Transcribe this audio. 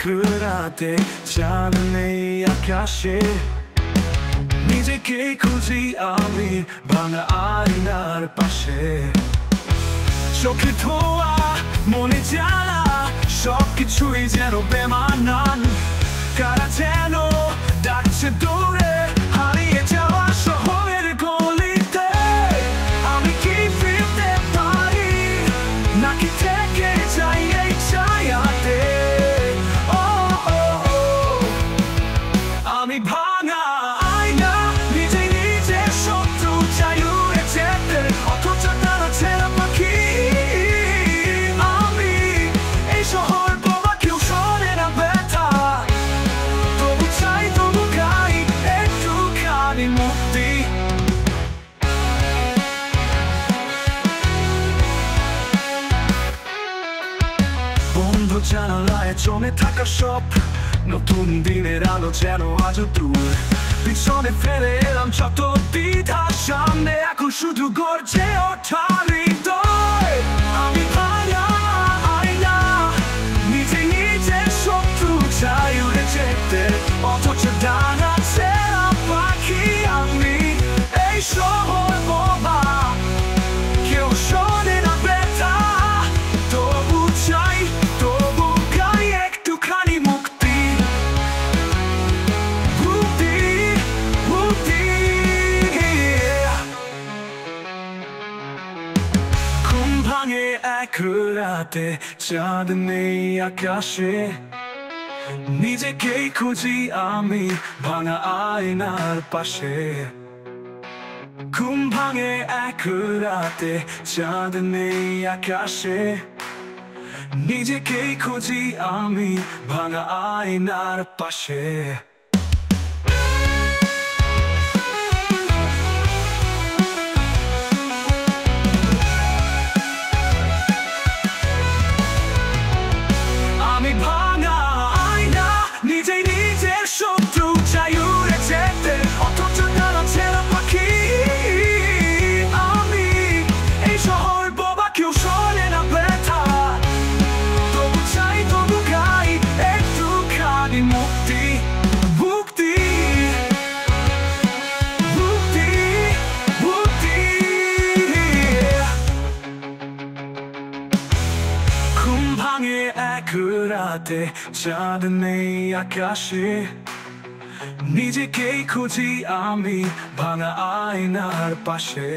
রাতে চাঁদ নেই আকাশে, নিজেকে খুঁজি আমি ভাঙা আয়নার পাশে। চোখে ধোয়া, মনে জ্বালা, সবকিছুই যেন বেমানান। কারা যেন ডাকছে দূরে হারিয়ে যাওয়া শহরের গলিতে। আমি কি ফিরতে পারি নাকি থেকে যাই এই ছায়াতে? ও ও ও, আমি ভাঙা আয়না, নিজেই নিজের শত্রু, চাই উড়ে যেতে অথচ তারা ছেঁড়া পাখি। আমি এই শহর বোবা, কেউ শোনে না ব্যথা, তবু চাই তবু গাই একটুখানি মুক্তি। বন্ধ জানালায় জমে থাকা সব নতুন দিনের আলো যেন আজও দূর। পিছনে ফেলে এলাম যত দ্বিধা, সামনে এখন শুধু গর্জে ওঠা হৃদয়। আমি ভাঙা আয়না, নিজে নিজের শত্রু, চাই উড়ে যেতে অথচ ডানা ছেঁড়া পাখি। আমি এই শহর বোবা, কেউ শোনে না ব্যথা, তবু চাই তবু গাই একটুখানি মুক্তি। মুক্তি, মুক্তি। ঘুম ভাঙে এক রাতে চাঁদ নেই আকাশে, নিজেকেই খুঁজি আমি ভাঙা আয়নার পাশে। ঘুম ভাঙে এক রাতে চাঁদ নেই আকাশে, নিজেকেই খুঁজি আমি ভাঙা আয়নার পাশে। আমি ভাঙা আয়না, নিজেই নিজের শত্রু, চাই উড়ে যেতে অথচ তারা ছেঁড়া পাখি। আমি এই শহর বোবা, কেউ শোনে না ব্যথা, তবু চাই তবু গাই একটুখানি মুক্তি। মুক্তি, মুক্তি, মুক্তি। ঘুম ভাঙে এক রাতে চাঁদ নেই আকাশে, নিজেকেই খুঁজি আমি ভাঙা আয়নার পাশে।